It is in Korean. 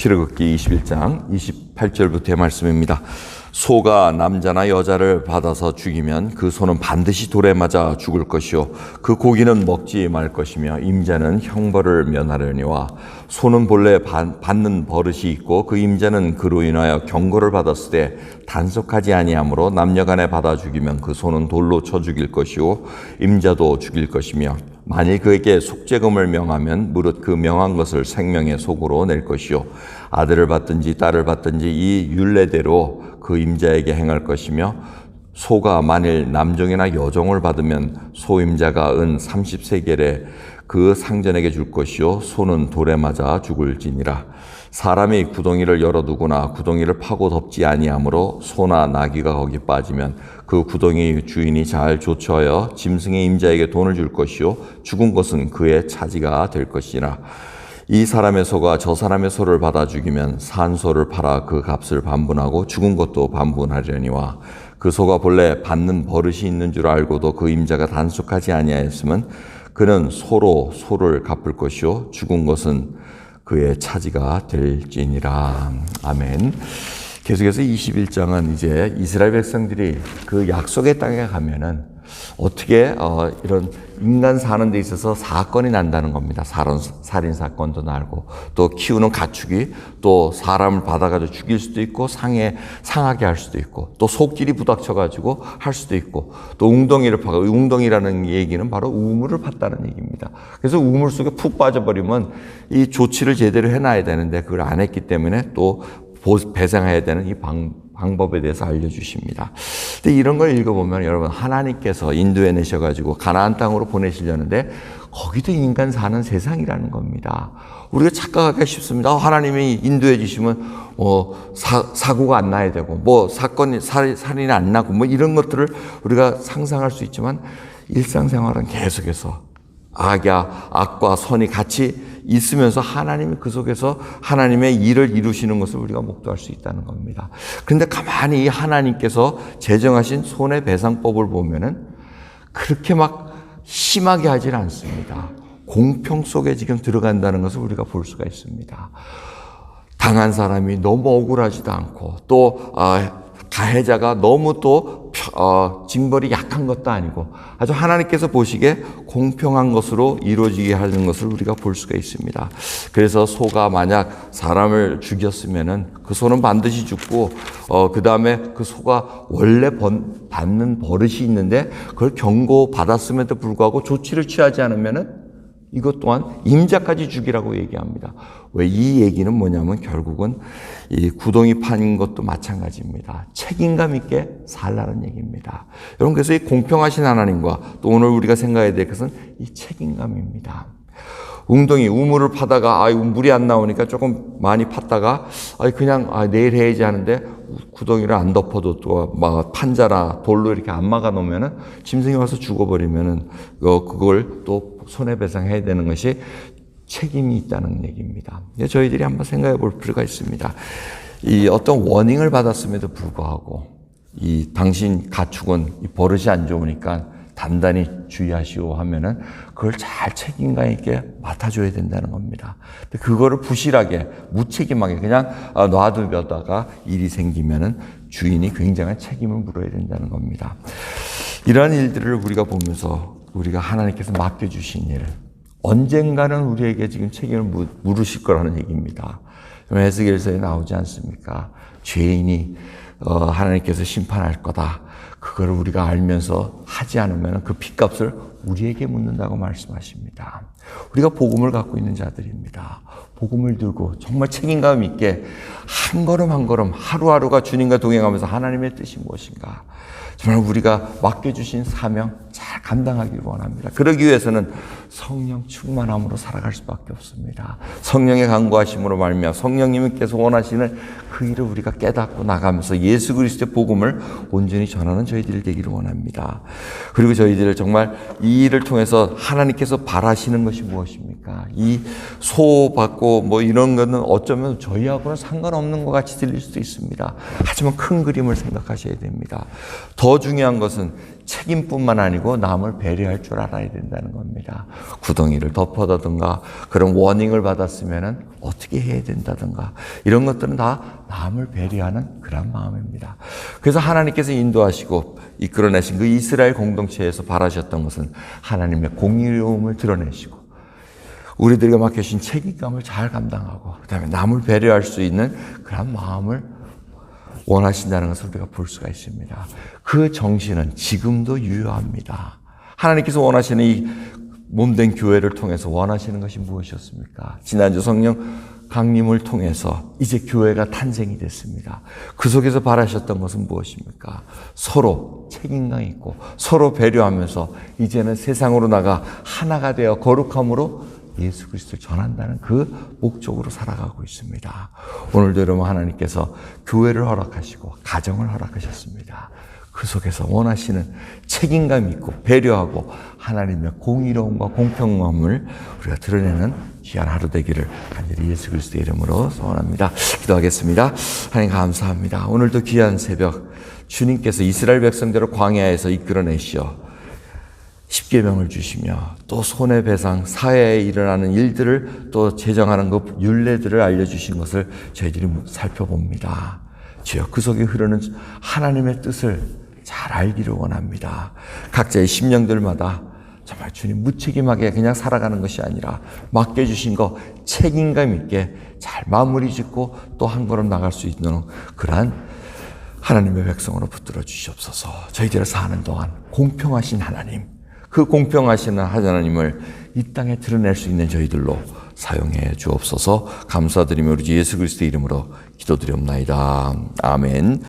출애굽기 21장 28절부터의 말씀입니다. 소가 남자나 여자를 받아서 죽이면 그 소는 반드시 돌에 맞아 죽을 것이요 그 고기는 먹지 말 것이며 임자는 형벌을 면하려니와 소는 본래 받는 버릇이 있고 그 임자는 그로 인하여 경고를 받았을 때 단속하지 아니하므로 남녀간에 받아 죽이면 그 소는 돌로 쳐 죽일 것이요 임자도 죽일 것이며 만일 그에게 속죄금을 명하면 무릇 그 명한 것을 생명의 속으로 낼 것이요 아들을 받든지 딸을 받든지 이 율례대로 그 임자에게 행할 것이며 소가 만일 남종이나 여종을 받으면 소임자가 은 30세겔에 그 상전에게 줄 것이요 소는 돌에 맞아 죽을지니라. 사람이 구덩이를 열어두거나 구덩이를 파고 덮지 아니하므로 소나 나귀가 거기 빠지면 그 구덩이 주인이 잘 조처하여 짐승의 임자에게 돈을 줄 것이요 죽은 것은 그의 차지가 될 것이라. 이 사람의 소가 저 사람의 소를 받아 죽이면 산 소를 팔아 그 값을 반분하고 죽은 것도 반분하려니와 그 소가 본래 받는 버릇이 있는 줄 알고도 그 임자가 단속하지 아니하였으면 그는 소로 소를 갚을 것이요 죽은 것은 그의 차지가 될지니라. 아멘. 계속해서 21장은 이제 이스라엘 백성들이 그 약속의 땅에 가면은 어떻게 이런 인간 사는 데 있어서 사건이 난다는 겁니다. 살인 사건도 나고 또 키우는 가축이 또 사람을 받아가지고 죽일 수도 있고 상하게 할 수도 있고 또 속질이 부닥쳐가지고 할 수도 있고 또 웅덩이를 파고 웅덩이라는 얘기는 바로 우물을 팠다는 얘기입니다. 그래서 우물 속에 푹 빠져버리면 이 조치를 제대로 해놔야 되는데 그걸 안 했기 때문에 또 배상해야 되는 이 방법에 대해서 알려주십니다. 근데 이런 걸 읽어보면 여러분 하나님께서 인도해 내셔가지고 가나안 땅으로 보내시려는데 거기도 인간 사는 세상이라는 겁니다. 우리가 착각하기가 쉽습니다. 하나님이 인도해 주시면 사고가 안 나야 되고 살인이 안 나고 이런 것들을 우리가 상상할 수 있지만 일상생활은 계속해서 악과 선이 같이 있으면서 하나님이 그 속에서 하나님의 일을 이루시는 것을 우리가 목도할 수 있다는 겁니다. 그런데 가만히 하나님께서 제정하신 손해배상법을 보면은 그렇게 막 심하게 하질 않습니다. 공평 속에 지금 들어간다는 것을 우리가 볼 수가 있습니다. 당한 사람이 너무 억울하지도 않고 또 가해자가 너무 또 징벌이 약한 것도 아니고 아주 하나님께서 보시기에 공평한 것으로 이루어지게 하는 것을 우리가 볼 수가 있습니다. 그래서 소가 만약 사람을 죽였으면은 그 소는 반드시 죽고 그 다음에 그 소가 원래 받는 버릇이 있는데 그걸 경고받았음에도 불구하고 조치를 취하지 않으면은 이것 또한 임자까지 죽이라고 얘기합니다. 왜 이 얘기는 뭐냐면 결국은 이 구덩이 파는 것도 마찬가지입니다. 책임감 있게 살라는 얘기입니다. 여러분 그래서 이 공평하신 하나님과 또 오늘 우리가 생각해야 될 것은 이 책임감입니다. 우물을 파다가 물이 안 나오니까 조금 많이 팠다가 그냥 내일 해야지 하는데 구덩이를 안 덮어도 또 판자나 돌로 이렇게 안 막아 놓으면은 짐승이 와서 죽어버리면은 그걸 또 손해배상해야 되는 것이 책임이 있다는 얘기입니다. 저희들이 한번 생각해 볼 필요가 있습니다. 이 어떤 워닝을 받았음에도 불구하고 이 당신 가축은 이 버릇이 안 좋으니까 단단히 주의하시오 하면은 그걸 잘 책임감 있게 맡아줘야 된다는 겁니다. 근데 그거를 부실하게 무책임하게 그냥 놔두다가 일이 생기면은 주인이 굉장한 책임을 물어야 된다는 겁니다. 이러한 일들을 우리가 보면서 우리가 하나님께서 맡겨주신 일, 언젠가는 우리에게 지금 책임을 물으실 거라는 얘기입니다. 에스겔서에 나오지 않습니까? 죄인이 하나님께서 심판할 거다. 그걸 우리가 알면서 하지 않으면 그 핏값을 우리에게 묻는다고 말씀하십니다. 우리가 복음을 갖고 있는 자들입니다. 복음을 들고 정말 책임감 있게 한 걸음 한 걸음 하루하루가 주님과 동행하면서 하나님의 뜻이 무엇인가 정말 우리가 맡겨주신 사명 잘 감당하길 원합니다. 그러기 위해서는 성령 충만함으로 살아갈 수밖에 없습니다. 성령의 간구하심으로 말미암아 성령님께서 원하시는 그 일을 우리가 깨닫고 나가면서 예수 그리스도의 복음을 온전히 전하는 저희들이 되기를 원합니다. 그리고 저희들을 정말 이 일을 통해서 하나님께서 바라시는 것이 무엇입니까? 이 소받고 이런 거는 어쩌면 저희하고는 상관없는 것 같이 들릴 수도 있습니다. 하지만 큰 그림을 생각하셔야 됩니다. 더 중요한 것은 책임뿐만 아니고 남을 배려할 줄 알아야 된다는 겁니다. 구덩이를 덮어다든가 그런 워닝을 받았으면 어떻게 해야 된다든가 이런 것들은 다 남을 배려하는 그런 마음입니다. 그래서 하나님께서 인도하시고 이끌어내신 그 이스라엘 공동체에서 바라셨던 것은 하나님의 공의로움을 드러내시고 우리들에게 맡겨주신 책임감을 잘 감당하고 그다음에 남을 배려할 수 있는 그런 마음을 원하신다는 것을 우리가 볼 수가 있습니다. 그 정신은 지금도 유효합니다. 하나님께서 원하시는 이 몸된 교회를 통해서 원하시는 것이 무엇이었습니까? 지난주 성령 강림을 통해서 이제 교회가 탄생이 됐습니다. 그 속에서 바라셨던 것은 무엇입니까? 서로 책임감 있고 서로 배려하면서 이제는 세상으로 나가 하나가 되어 거룩함으로 예수 그리스도를 전한다는 그 목적으로 살아가고 있습니다. 오늘도 여러분 하나님께서 교회를 허락하시고 가정을 허락하셨습니다. 그 속에서 원하시는 책임감 있고 배려하고 하나님의 공의로움과 공평함을 우리가 드러내는 귀한 하루 되기를 간절히 예수 그리스도의 이름으로 소원합니다. 기도하겠습니다. 하나님 감사합니다. 오늘도 귀한 새벽 주님께서 이스라엘 백성들을 광야에서 이끌어내시어 십계명을 주시며 또 손해배상, 사회에 일어나는 일들을 또 제정하는 그 율례들을 알려주신 것을 저희들이 살펴봅니다. 주여 그 속에 흐르는 하나님의 뜻을 잘 알기를 원합니다. 각자의 심령들마다 정말 주님 무책임하게 그냥 살아가는 것이 아니라 맡겨주신 거 책임감 있게 잘 마무리 짓고 또 한 걸음 나갈 수 있는 그러한 하나님의 백성으로 붙들어 주시옵소서. 저희들을 사는 동안 공평하신 하나님, 그 공평하시는 하나님을 이 땅에 드러낼 수 있는 저희들로 사용해 주옵소서. 감사드리며 우리 주 예수 그리스도의 이름으로 기도드리옵나이다. 아멘.